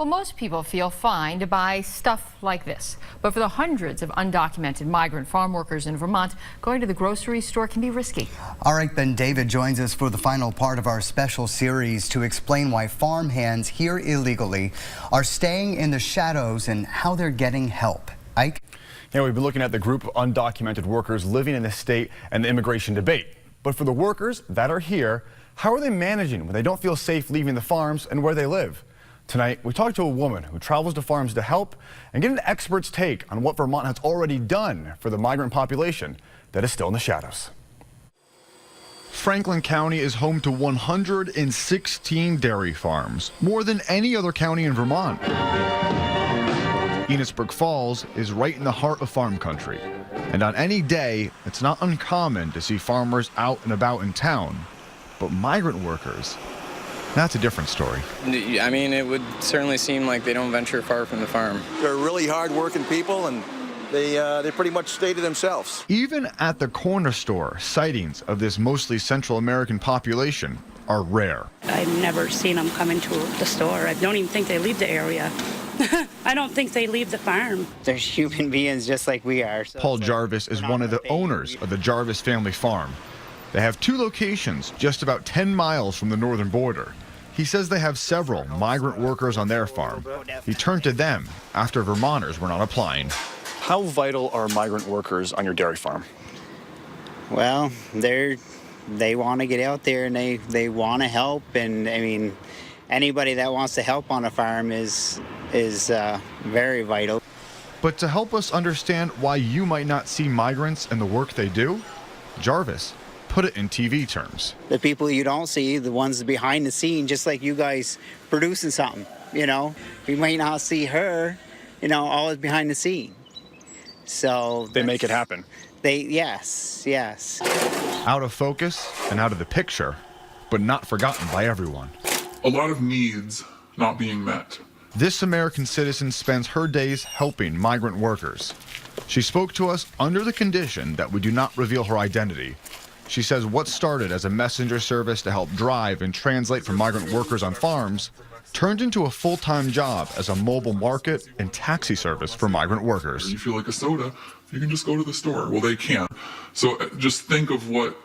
Well, most people feel fine to buy stuff like this. But for the hundreds of undocumented migrant farm workers in Vermont, going to the grocery store can be risky. All right, Ben David joins us for the final part of our special series to explain why farm hands here illegally are staying in the shadows and how they're getting help. Ike? Yeah, we've been looking at the group of undocumented workers living in the state and the immigration debate. But for the workers that are here, how are they managing when they don't feel safe leaving the farms and where they live? Tonight, we talked to a woman who travels to farms to help and get an expert's take on what Vermont has already done for the migrant population that is still in the shadows. Franklin County is home to 116 dairy farms, more than any other county in Vermont. Enosburgh Falls is right in the heart of farm country, and on any day, it's not uncommon to see farmers out and about in town. But migrant workers, that's a different story. I mean, it would certainly seem like they don't venture far from the farm. They're really hard-working people, and they pretty much stay to themselves. Even at the corner store, sightings of this mostly Central American population are rare. I've never seen them come into the store. I don't even think they leave the area. I don't think they leave the farm. They're human beings just like we are. Paul Jarvis is one of the owners of the Jarvis family farm. They have two locations just about 10 miles from the northern border. He says they have several migrant workers on their farm. He turned to them after Vermonters were not applying. How vital are migrant workers on your dairy farm? Well, they want to get out there and they want to help. And I mean, anybody that wants to help on a farm is very vital. But to help us understand why you might not see migrants and the work they do, Jarvis put it in TV terms. The people you don't see, the ones behind the scene, just like you guys producing something, you know. We might not see her, you know, always behind the scene. So they make it happen. Yes. Out of focus and out of the picture, but not forgotten by everyone. A lot of needs not being met. This American citizen spends her days helping migrant workers. She spoke to us under the condition that we do not reveal her identity. She says what started as a messenger service to help drive and translate for migrant workers on farms turned into a full-time job as a mobile market and taxi service for migrant workers. You feel like a soda, you can just go to the store. Well, they can't. So just think of what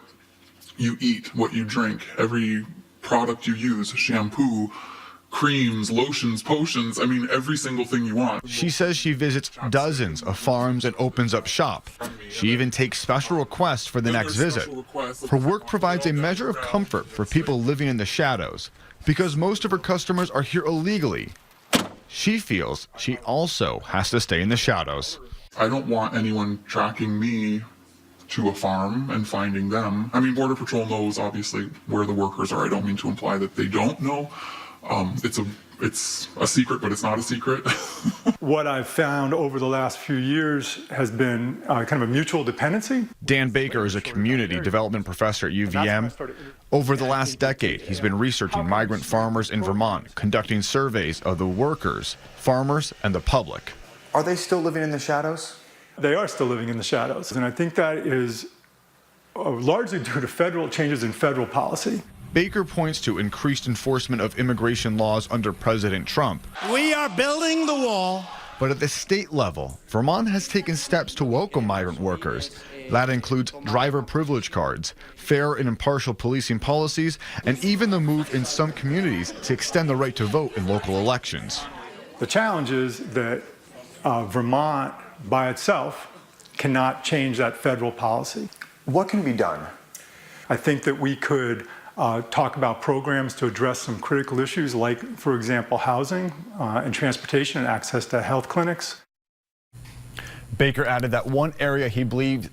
you eat, what you drink, every product you use, shampoo, creams, lotions, potions, I mean, every single thing you want. She says she visits dozens of farms and opens up shop. She even takes special requests for the next visit. Her work provides a measure of comfort for people living in the shadows because most of her customers are here illegally. She feels she also has to stay in the shadows. I don't want anyone tracking me to a farm and finding them. I mean, Border Patrol knows, obviously, where the workers are. I don't mean to imply that they don't know. It's a secret, but it's not a secret. What I've found over the last few years has been kind of a mutual dependency. Dan Baker is a community development professor at UVM. Over the last decade, he's been researching migrant farmers in Vermont, conducting surveys of the workers, farmers, and the public. Are they still living in the shadows? They are still living in the shadows, and I think that is largely due to federal changes in federal policy. Baker points to increased enforcement of immigration laws under President Trump. We are building the wall. But at the state level, Vermont has taken steps to welcome migrant workers. That includes driver privilege cards, fair and impartial policing policies, and even the move in some communities to extend the right to vote in local elections. The challenge is that Vermont by itself cannot change that federal policy. What can be done? I think that we could talk about programs to address some critical issues like, for example, housing and transportation and access to health clinics. Baker added that one area he believes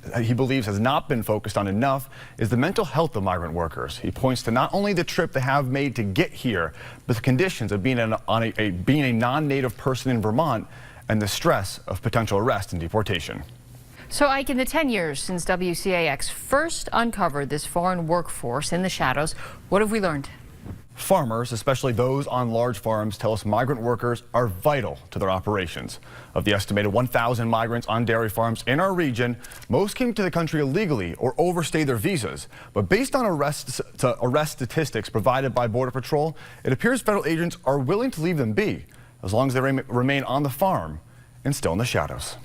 has not been focused on enough is the mental health of migrant workers. He points to not only the trip they have made to get here, but the conditions of being a non-native person in Vermont and the stress of potential arrest and deportation. So, Ike, in the 10 years since WCAX first uncovered this foreign workforce in the shadows, what have we learned? Farmers, especially those on large farms, tell us migrant workers are vital to their operations. Of the estimated 1,000 migrants on dairy farms in our region, most came to the country illegally or overstayed their visas. But based on arrest statistics provided by Border Patrol, it appears federal agents are willing to leave them be. as long as they remain on the farm and still in the shadows.